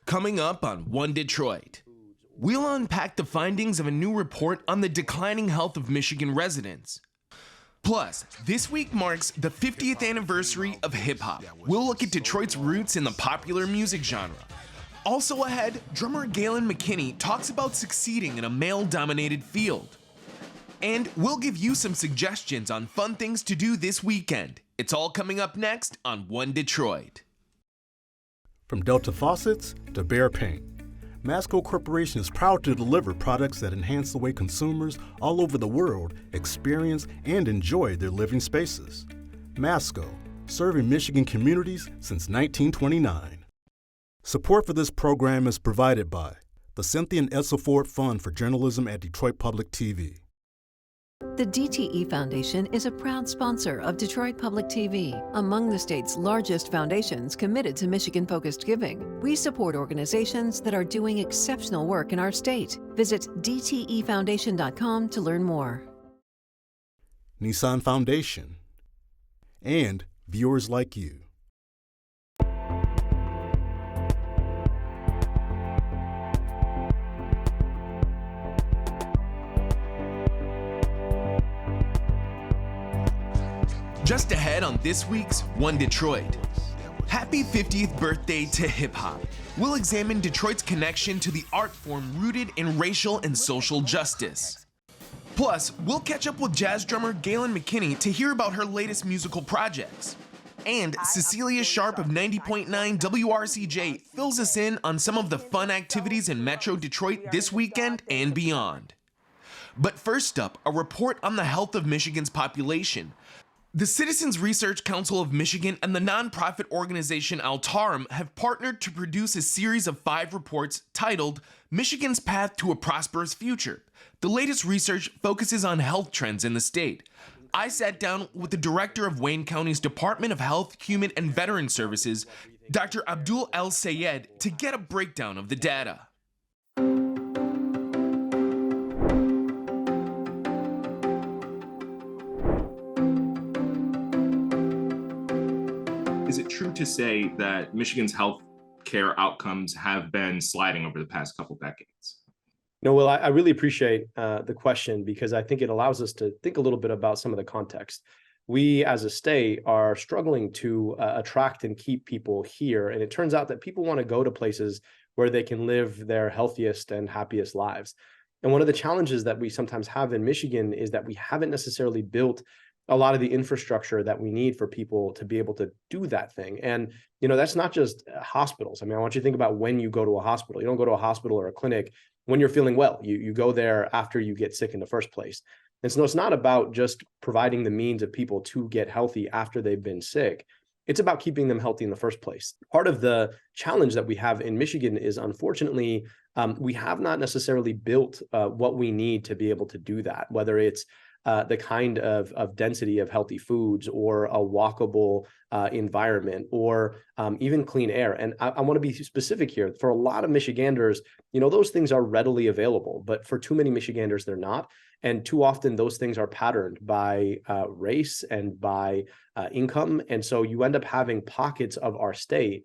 Coming up on One Detroit, we'll unpack the findings of a new report on the declining health of Michigan residents. Plus, this week marks the 50th anniversary of hip-hop. We'll look at Detroit's roots in the popular music genre. Also ahead, drummer Gayelynn McKinney talks about succeeding in a male-dominated field. And we'll give you some suggestions on fun things to do this weekend. It's all coming up next on One Detroit. From Delta faucets to Behr paint, Masco Corporation is proud to deliver products that enhance the way consumers all over the world experience and enjoy their living spaces. Masco, serving Michigan communities since 1929. Support for this program is provided by the Cynthia and Edsel Ford Fund for Journalism at Detroit Public TV. The DTE Foundation is a proud sponsor of Detroit Public TV, among the state's largest foundations committed to Michigan-focused giving. We support organizations that are doing exceptional work in our state. Visit dtefoundation.com to learn more. Nissan Foundation and viewers like you. Just ahead on this week's One Detroit. Happy 50th birthday to hip-hop. We'll examine Detroit's connection to the art form rooted in racial and social justice. Plus, we'll catch up with jazz drummer Gayelynn McKinney to hear about her latest musical projects. And Cecilia Sharp of 90.9 WRCJ fills us in on some of the fun activities in Metro Detroit this weekend and beyond. But first up, a report on the health of Michigan's population. The Citizens Research Council of Michigan and the nonprofit organization Altarum have partnered to produce a series of 5 reports titled Michigan's Path to a Prosperous Future. The latest research focuses on health trends in the state. I sat down with the director of Wayne County's Department of Health, Human and Veteran Services, Dr. Abdul El-Sayed, to get a breakdown of the data. Is it true to say that Michigan's health care outcomes have been sliding over the past couple decades? No, well, I really appreciate the question because I think it allows us to think a little bit about some of the context. We as a state are struggling to attract and keep people here. And it turns out that people want to go to places where they can live their healthiest and happiest lives. And one of the challenges that we sometimes have in Michigan is that we haven't necessarily built a lot of the infrastructure that we need for people to be able to do that thing. And, that's not just hospitals. I mean, I want you to think about when you go to a hospital. You don't go to a hospital or a clinic when you're feeling well. You go there after you get sick in the first place. And so it's not about just providing the means of people to get healthy after they've been sick. It's about keeping them healthy in the first place. Part of the challenge that we have in Michigan is, unfortunately, we have not necessarily built what we need to be able to do that, whether it's the kind of density of healthy foods or a walkable environment or even clean air. And I want to be specific here. For a lot of Michiganders, those things are readily available, but for too many Michiganders, they're not. And too often those things are patterned by race and by income. And so you end up having pockets of our state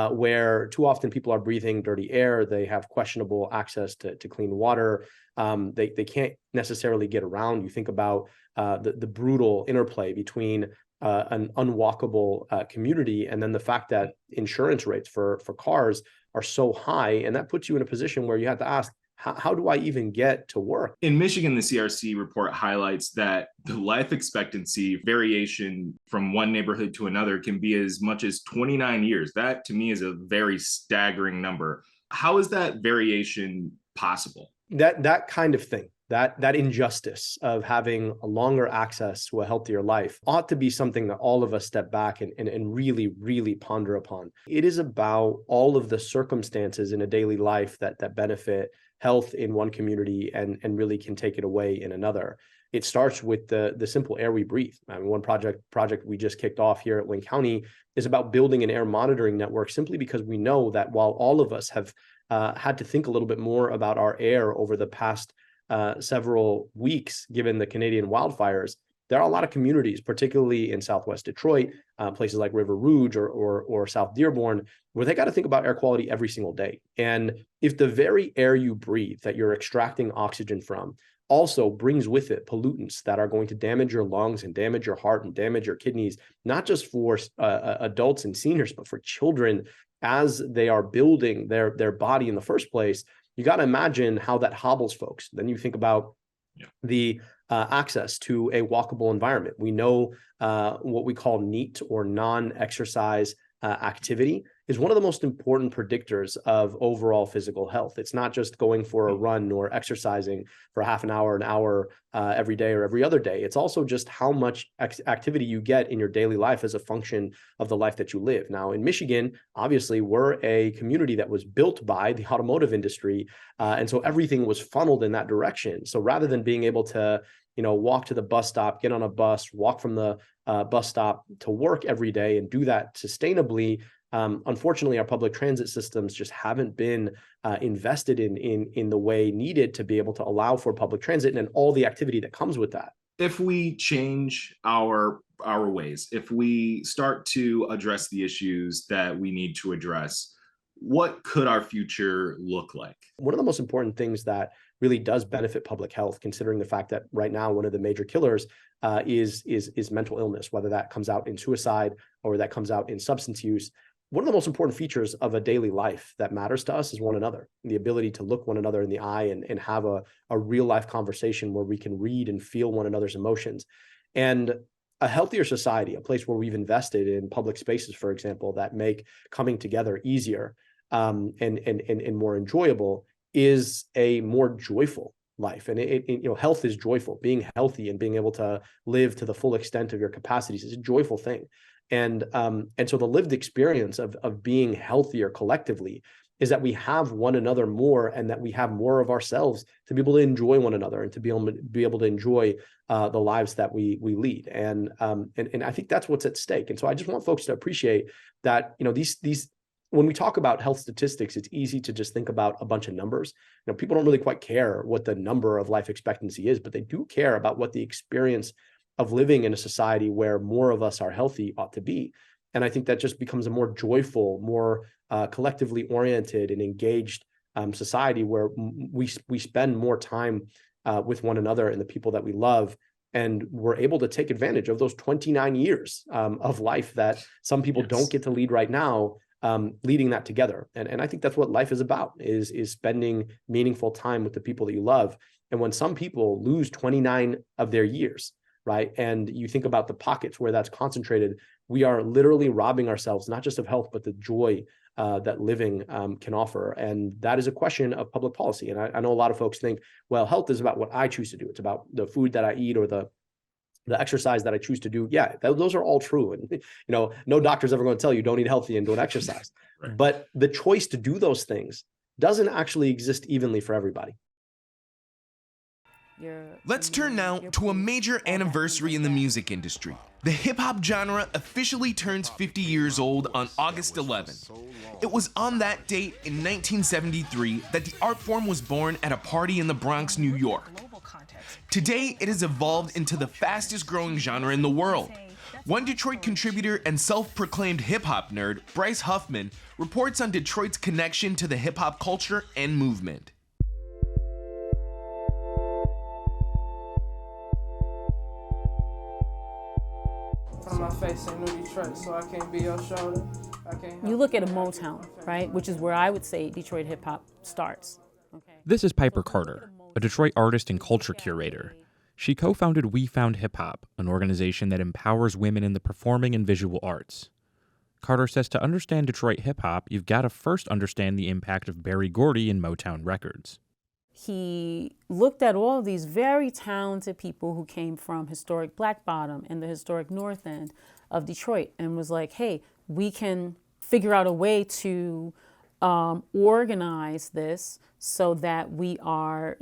where too often people are breathing dirty air. They have questionable access to clean water. They can't necessarily get around. You think about the brutal interplay between an unwalkable community and then the fact that insurance rates for cars are so high. And that puts you in a position where you have to ask, how do I even get to work? In Michigan, the CRC report highlights that the life expectancy variation from one neighborhood to another can be as much as 29 years. That, to me, is a very staggering number. How is that variation possible? That kind of thing, that injustice of having a longer access to a healthier life ought to be something that all of us step back and really, really ponder upon. It is about all of the circumstances in a daily life that benefit health in one community and really can take it away in another. It starts with the simple air we breathe. I mean, one project we just kicked off here at Wayne County is about building an air monitoring network simply because we know that while all of us have had to think a little bit more about our air over the past several weeks, given the Canadian wildfires, there are a lot of communities, particularly in Southwest Detroit, places like River Rouge or South Dearborn, where they got to think about air quality every single day. And if the very air you breathe that you're extracting oxygen from also brings with it pollutants that are going to damage your lungs and damage your heart and damage your kidneys, not just for adults and seniors, but for children as they are building their body in the first place, you got to imagine how that hobbles folks. Then you think about the access to a walkable environment. We know what we call NEAT, or non-exercise activity, is one of the most important predictors of overall physical health. It's not just going for a run or exercising for half an hour every day or every other day. It's also just how much activity you get in your daily life as a function of the life that you live. Now, in Michigan, obviously, we're a community that was built by the automotive industry, and so everything was funneled in that direction. So rather than being able to walk to the bus stop, get on a bus, walk from the bus stop to work every day and do that sustainably, unfortunately, our public transit systems just haven't been invested in the way needed to be able to allow for public transit and all the activity that comes with that. If we change our ways, if we start to address the issues that we need to address, what could our future look like? One of the most important things that really does benefit public health, considering the fact that right now one of the major killers is mental illness, whether that comes out in suicide or that comes out in substance use. One of the most important features of a daily life that matters to us is one another, the ability to look one another in the eye and have a real life conversation where we can read and feel one another's emotions. And a healthier society, a place where we've invested in public spaces, for example, that make coming together easier and more enjoyable, is a more joyful life. And health is joyful. Being healthy and being able to live to the full extent of your capacities is a joyful thing. And so the lived experience of being healthier collectively is that we have one another more, and that we have more of ourselves to be able to enjoy one another and to be able to enjoy the lives that we lead. And I think that's what's at stake. And so I just want folks to appreciate that, these when we talk about health statistics, it's easy to just think about a bunch of numbers. People don't really quite care what the number of life expectancy is, but they do care about what the experience of living in a society where more of us are healthy ought to be. And I think that just becomes a more joyful, more collectively oriented and engaged society, where we spend more time with one another and the people that we love. And we're able to take advantage of those 29 years of life that some people don't get to lead right now, leading that together. And I think that's what life is about, is spending meaningful time with the people that you love. And when some people lose 29 of their years, right, and you think about the pockets where that's concentrated, we are literally robbing ourselves, not just of health, but the joy that living can offer. And that is a question of public policy. And I know a lot of folks think, well, health is about what I choose to do. It's about the food that I eat or the exercise that I choose to do. Yeah, those are all true. And, no doctor's ever going to tell you don't eat healthy and don't exercise. Right. But the choice to do those things doesn't actually exist evenly for everybody. Let's turn now to a major anniversary in the music industry. The hip-hop genre officially turns 50 years old on August 11th. It was on that date in 1973 that the art form was born at a party in the Bronx, New York. Today, it has evolved into the fastest growing genre in the world. One Detroit contributor and self-proclaimed hip-hop nerd, Bryce Huffman, reports on Detroit's connection to the hip-hop culture and movement. My face ain't New Detroit, so I can't be your shoulder. You look at a Motown, right, which is where I would say Detroit hip hop starts. Okay. This is Piper Carter, a Detroit artist and culture curator. She co-founded We Found Hip Hop, an organization that empowers women in the performing and visual arts. Carter says to understand Detroit hip hop, you've got to first understand the impact of Berry Gordy and Motown Records. He looked at all of these very talented people who came from historic Black Bottom and the historic North End of Detroit and was like, hey, we can figure out a way to organize this so that we are,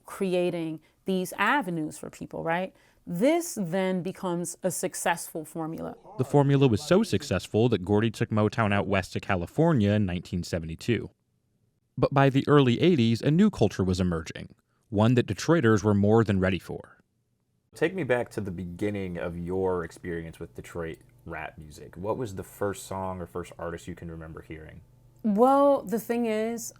creating these avenues for people, right? This then becomes a successful formula. The formula was so successful that Gordy took Motown out west to California in 1972. But by the early 80s, a new culture was emerging, one that Detroiters were more than ready for. Take me back to the beginning of your experience with Detroit rap music. What was the first song or first artist you can remember hearing? Well, the thing is,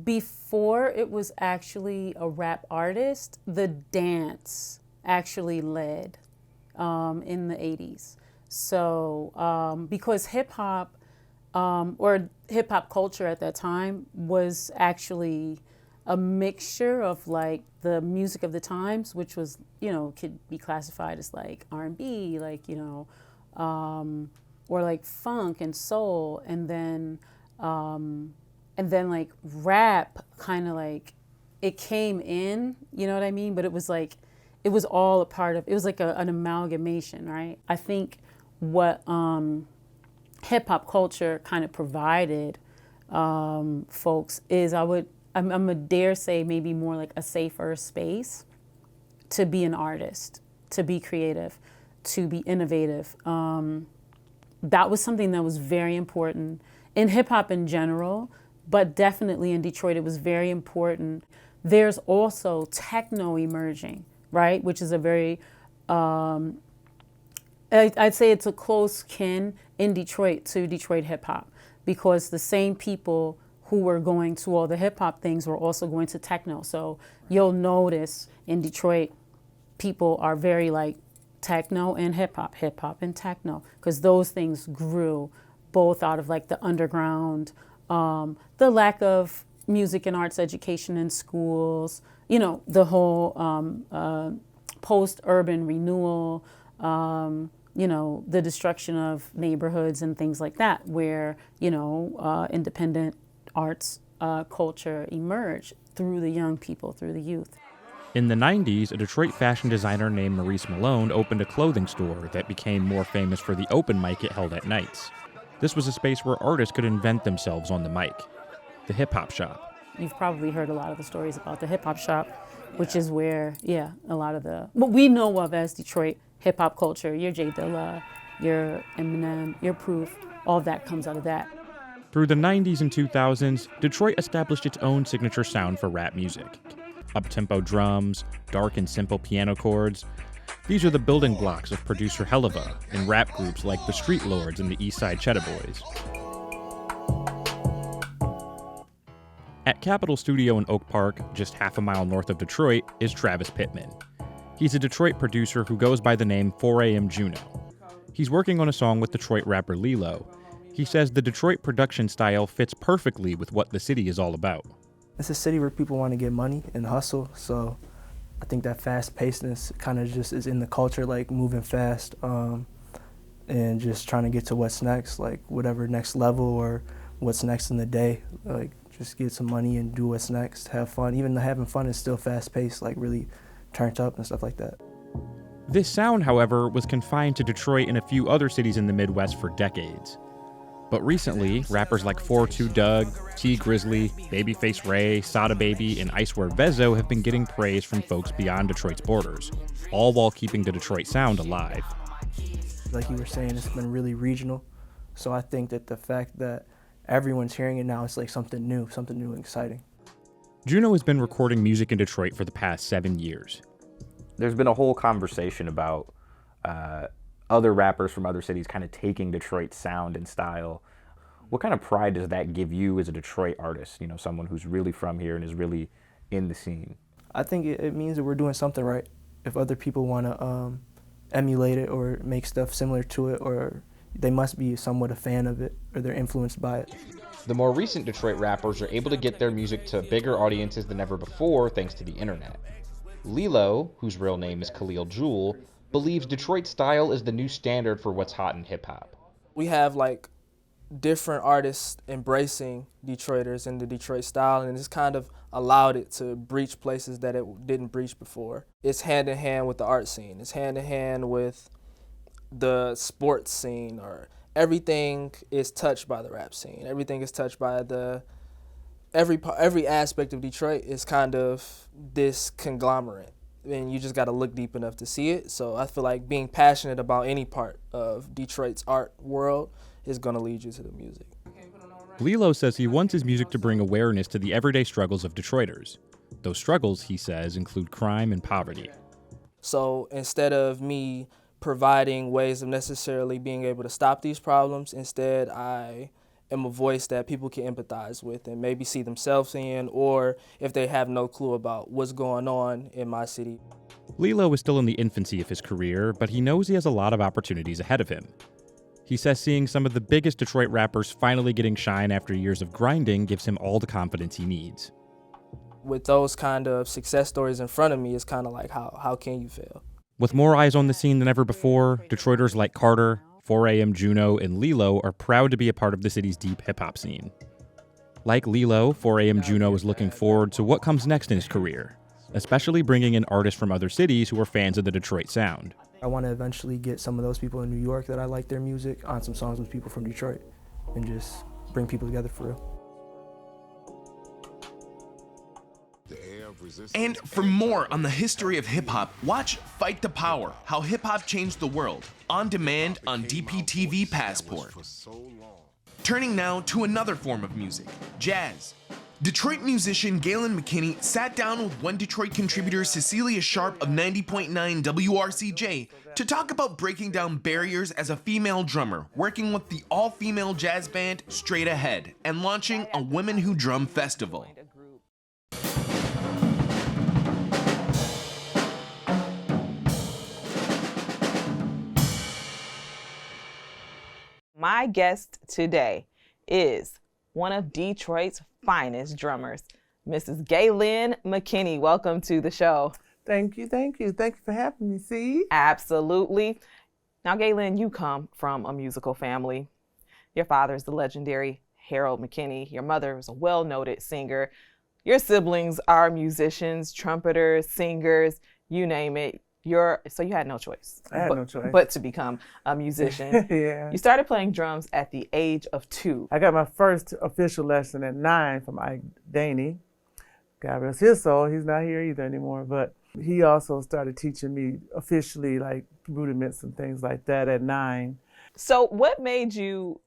before it was actually a rap artist, the dance actually led in the 80s. So because hip hop or hip hop culture at that time was actually a mixture of like the music of the times, which was, could be classified as like R&B, like, or like funk and soul, and then like rap kind of like it came in, you know what I mean? But it was like, it was all a part of, it was like an amalgamation, right? I think what hip hop culture kind of provided folks is I'm gonna dare say maybe more like a safer space to be an artist, to be creative, to be innovative. That was something that was very important in hip hop in general, but definitely in Detroit, it was very important. There's also techno emerging, right? Which is a very, I'd say it's a close kin in Detroit to Detroit hip hop, because the same people who were going to all the hip hop things were also going to techno. So you'll notice in Detroit, people are very like techno and hip hop and techno, because those things grew both out of like the underground, the lack of music and arts education in schools, the whole post-urban renewal, the destruction of neighborhoods and things like that, where, independent arts culture emerged through the young people, through the youth. In the 90s, a Detroit fashion designer named Maurice Malone opened a clothing store that became more famous for the open mic it held at nights. This was a space where artists could invent themselves on the mic. The Hip Hop Shop. You've probably heard a lot of the stories about the Hip Hop Shop, which is where, a lot of what we know of as Detroit hip hop culture, your J Dilla, your Eminem, your Proof, all of that comes out of that. Through the 90s and 2000s, Detroit established its own signature sound for rap music. Up-tempo drums, dark and simple piano chords. These are the building blocks of producer Helliva and rap groups like the Street Lords and the Eastside Cheddar Boys. At Capitol Studio in Oak Park, just half a mile north of Detroit, is Travis Pittman. He's a Detroit producer who goes by the name 4AM Juno. He's working on a song with Detroit rapper Lilo. He says the Detroit production style fits perfectly with what the city is all about. It's a city where people want to get money and hustle, so I think that fast-pacedness kind of just is in the culture, like moving fast and just trying to get to what's next, like whatever next level or what's next in the day, like just get some money and do what's next, have fun. Even having fun is still fast-paced, like really turned up and stuff like that. This sound, however, was confined to Detroit and a few other cities in the Midwest for decades. But recently, rappers like 4-2 Doug, T Grizzly, Babyface Ray, Sada Baby, and Icewear Vezo have been getting praise from folks beyond Detroit's borders, all while keeping the Detroit sound alive. Like you were saying, it's been really regional. So I think that the fact that everyone's hearing it now, it's like something new and exciting. Juno has been recording music in Detroit for the past 7 years. There's been a whole conversation about other rappers from other cities kind of taking Detroit's sound and style. What kind of pride does that give you as a Detroit artist, someone who's really from here and is really in the scene? I think it means that we're doing something right. If other people want to emulate it or make stuff similar to it, or they must be somewhat a fan of it or they're influenced by it. The more recent Detroit rappers are able to get their music to bigger audiences than ever before thanks to the internet. Lilo, whose real name is Khalil Jewell, believes Detroit style is the new standard for what's hot in hip-hop. We have like different artists embracing Detroiters and the Detroit style, and it's kind of allowed it to breach places that it didn't breach before. It's hand in hand with the art scene. It's hand in hand with the sports scene, or everything is touched by the rap scene. Everything is touched by every aspect of Detroit is kind of this conglomerate. And you just got to look deep enough to see it. So I feel like being passionate about any part of Detroit's art world is going to lead you to the music. Lilo says he wants his music to bring awareness to the everyday struggles of Detroiters. Those struggles, he says, include crime and poverty. So instead of me providing ways of necessarily being able to stop these problems, instead I am a voice that people can empathize with and maybe see themselves in, or if they have no clue about what's going on in my city. Lilo is still in the infancy of his career, but he knows he has a lot of opportunities ahead of him. He says seeing some of the biggest Detroit rappers finally getting shine after years of grinding gives him all the confidence he needs. With those kind of success stories in front of me, it's kind of like, how can you fail? With more eyes on the scene than ever before, Detroiters like Carter, 4am Juno, and Lilo are proud to be a part of the city's deep hip-hop scene. Like Lilo, 4am Juno is looking forward to what comes next in his career, especially bringing in artists from other cities who are fans of the Detroit sound. I want to eventually get some of those people in New York that I like their music on some songs with people from Detroit and just bring people together for real. And for more on the history of hip-hop, watch Fight the Power, How Hip-Hop Changed the World, on demand on DPTV Passport. Turning now to another form of music, jazz. Detroit musician Gayelynn McKinney sat down with One Detroit contributor Cecilia Sharp of 90.9 WRCJ to talk about breaking down barriers as a female drummer, working with the all-female jazz band Straight Ahead, and launching a Women Who Drum festival. My guest today is one of Detroit's finest drummers, Mrs. Gayelynn McKinney. Welcome to the show. Thank you, thank you. Thank you for having me, see? Absolutely. Now, Gayelynn, you come from a musical family. Your father is the legendary Harold McKinney. Your mother is a well-noted singer. Your siblings are musicians, trumpeters, singers, you name it. So you had no choice. I had no choice. But to become a musician. Yeah. You started playing drums at the age of 2. I got my first official lesson at 9 from Ike Daney. God rest his soul. He's not here either anymore. But he also started teaching me officially, like rudiments and things like that at 9. So what made you,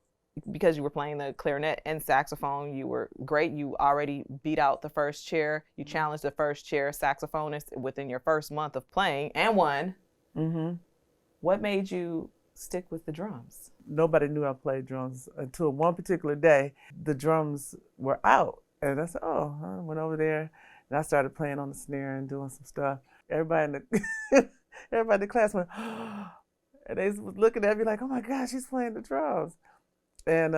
because you were playing the clarinet and saxophone, you were great. You already beat out the first chair. You challenged the first chair saxophonist within your first month of playing and won. Mm-hmm. What made you stick with the drums? Nobody knew I played drums until one particular day. The drums were out. And I said, oh, I went over there and I started playing on the snare and doing some stuff. Everybody in the class went, oh, and they was looking at me like, oh my gosh, she's playing the drums. And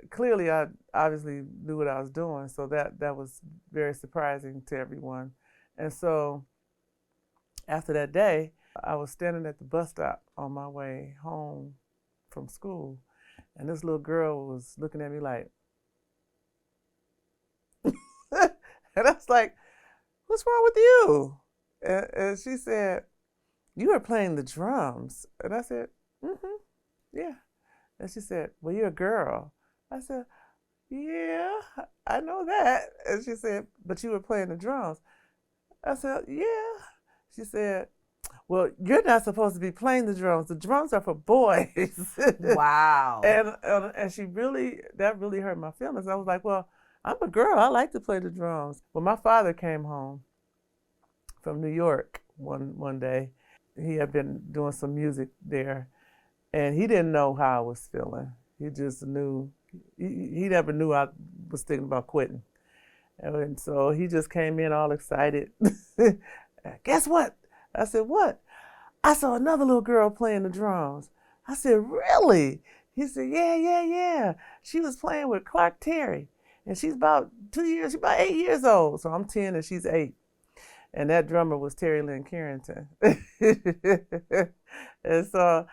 clearly, I obviously knew what I was doing, so that was very surprising to everyone. And so after that day, I was standing at the bus stop on my way home from school, and this little girl was looking at me like, and I was like, what's wrong with you? And she said, you were playing the drums. And I said, mm-hmm, yeah. And she said, well, you're a girl. I said, yeah, I know that. And she said, but you were playing the drums. I said, yeah. She said, well, you're not supposed to be playing the drums. The drums are for boys. Wow. And that really hurt my feelings. I was like, well, I'm a girl. I like to play the drums. When my father came home from New York one day, he had been doing some music there. And he didn't know how I was feeling. He just knew, he never knew I was thinking about quitting. And so he just came in all excited. Guess what? I said, what? I saw another little girl playing the drums. I said, really? He said, yeah. She was playing with Clark Terry. And she's about 8 years old. So I'm 10 and she's 8. And that drummer was Terry Lynn Carrington. And so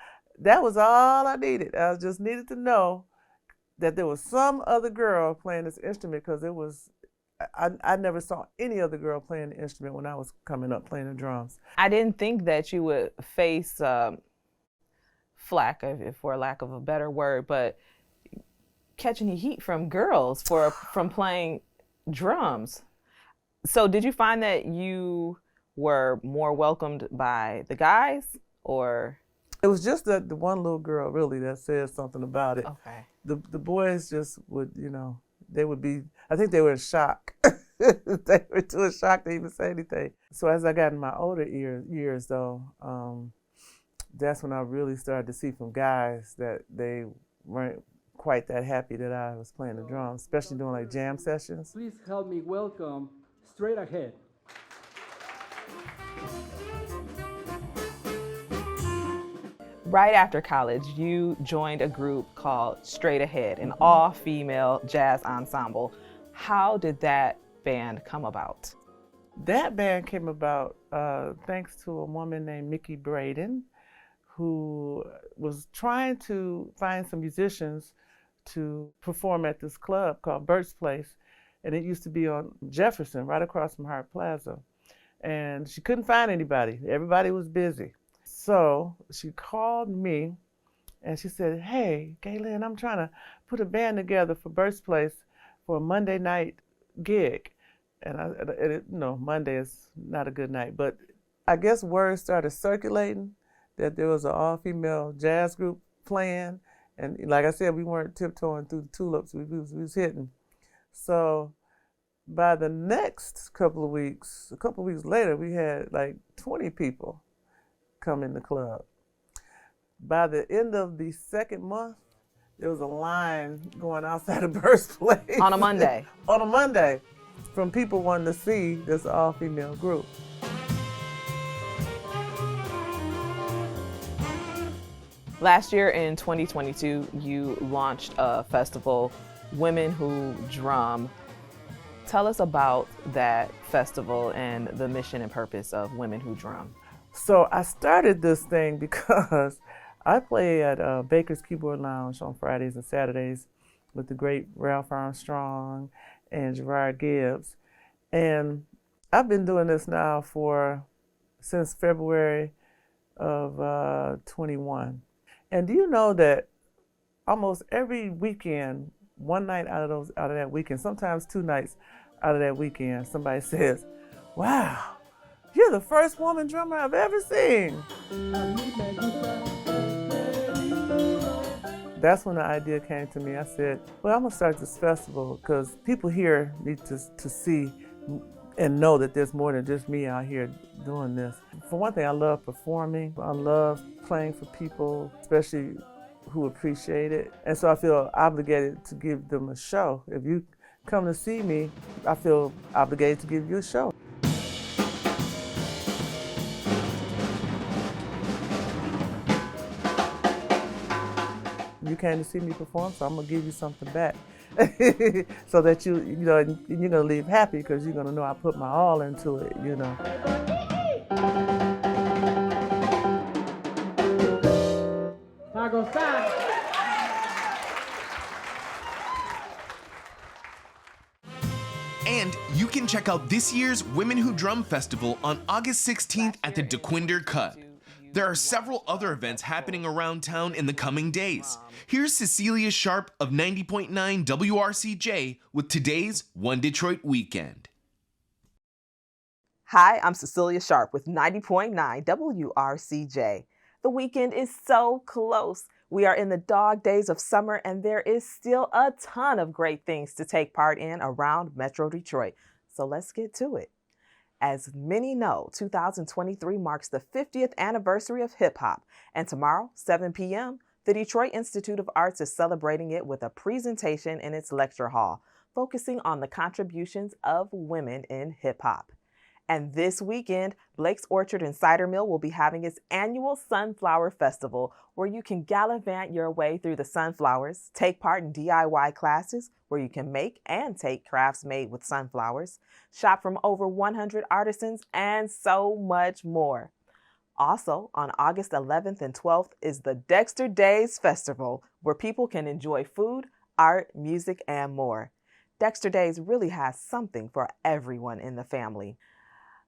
that was all I needed. I just needed to know that there was some other girl playing this instrument, because I never saw any other girl playing the instrument when I was coming up playing the drums. I didn't think that you would face flack, for lack of a better word, but catching heat from girls from playing drums. So did you find that you were more welcomed by the guys, or? It was just the one little girl really that said something about it. Okay. The boys just would, they would be, I think they were in shock. They were too shocked to even say anything. So as I got in my older years though, that's when I really started to see from guys that they weren't quite that happy that I was playing the drums, especially doing like jam sessions. Please help me welcome Straight Ahead. Right after college, you joined a group called Straight Ahead, an all-female jazz ensemble. How did that band come about? That band came about thanks to a woman named Mickey Braden, who was trying to find some musicians to perform at this club called Burt's Place. And it used to be on Jefferson, right across from Hart Plaza. And she couldn't find anybody. Everybody was busy. So she called me and she said, "Hey, Gayelynn, I'm trying to put a band together for Burt's Place for a Monday night gig." And Monday is not a good night, but I guess word started circulating that there was an all-female jazz group playing. And like I said, we weren't tiptoeing through the tulips, we was hitting. So by the next couple of weeks, a couple of weeks later, we had like 20 people come in the club. By the end of the second month, there was a line going outside of Burt's Place. On a Monday? On a Monday, from people wanting to see this all-female group. Last year in 2022, you launched a festival, Women Who Drum. Tell us about that festival and the mission and purpose of Women Who Drum. So I started this thing because I play at Baker's Keyboard Lounge on Fridays and Saturdays with the great Ralph Armstrong and Gerard Gibbs. And I've been doing this now since February of 21. And do you know that almost every weekend, one night out of that weekend, sometimes 2 nights out of that weekend, somebody says, "Wow, you're the first woman drummer I've ever seen." That's when the idea came to me. I said, well, I'm gonna start this festival because people here need to see and know that there's more than just me out here doing this. For one thing, I love performing. I love playing for people, especially who appreciate it. And so I feel obligated to give them a show. If you come to see me, I feel obligated to give you a show. You came to see me perform, so I'm gonna give you something back. So that you're gonna leave happy because you're gonna know I put my all into it, And you can check out this year's Women Who Drum Festival on August 16th at the DeQuinder Cup. There are several other events happening around town in the coming days. Here's Cecilia Sharp of 90.9 WRCJ with today's One Detroit Weekend. Hi, I'm Cecilia Sharp with 90.9 WRCJ. The weekend is so close. We are in the dog days of summer and there is still a ton of great things to take part in around Metro Detroit. So let's get to it. As many know, 2023 marks the 50th anniversary of hip-hop, and tomorrow, 7 p.m., the Detroit Institute of Arts is celebrating it with a presentation in its lecture hall, focusing on the contributions of women in hip-hop. And this weekend, Blake's Orchard and Cider Mill will be having its annual Sunflower Festival, where you can gallivant your way through the sunflowers, take part in DIY classes, where you can make and take crafts made with sunflowers, shop from over 100 artisans, and so much more. Also, on August 11th and 12th is the Dexter Days Festival, where people can enjoy food, art, music, and more. Dexter Days really has something for everyone in the family.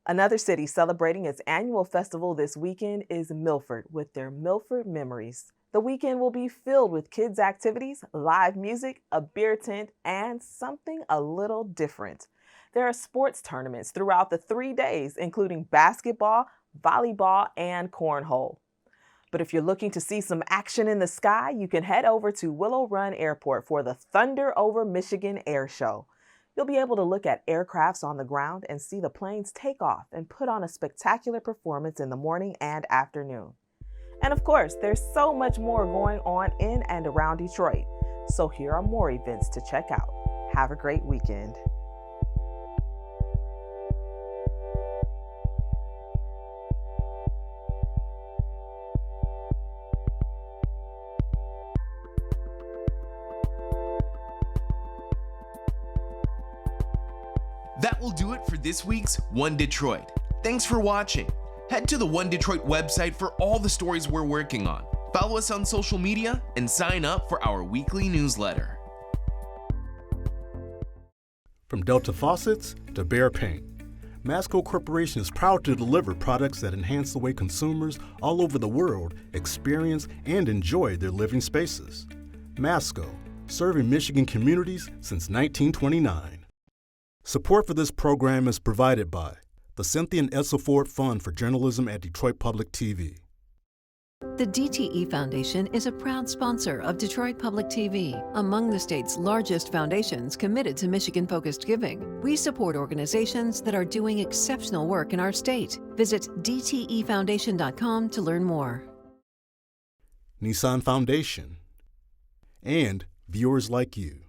Another city celebrating its annual festival this weekend is Milford with their Milford Memories. The weekend will be filled with kids' activities, live music, a beer tent, and something a little different. There are sports tournaments throughout the 3 days, including basketball, volleyball, and cornhole. But if you're looking to see some action in the sky, you can head over to Willow Run Airport for the Thunder Over Michigan Air Show. You'll be able to look at aircrafts on the ground and see the planes take off and put on a spectacular performance in the morning and afternoon. And of course, there's so much more going on in and around Detroit. So here are more events to check out. Have a great weekend. That will do it for this week's One Detroit. Thanks for watching. Head to the One Detroit website for all the stories we're working on. Follow us on social media and sign up for our weekly newsletter. From Delta Faucets to Behr Paint, Masco Corporation is proud to deliver products that enhance the way consumers all over the world experience and enjoy their living spaces. Masco, serving Michigan communities since 1929. Support for this program is provided by the Cynthia and Essa Ford Fund for Journalism at Detroit Public TV. The DTE Foundation is a proud sponsor of Detroit Public TV, among the state's largest foundations committed to Michigan-focused giving. We support organizations that are doing exceptional work in our state. Visit dtefoundation.com to learn more. Nissan Foundation and viewers like you.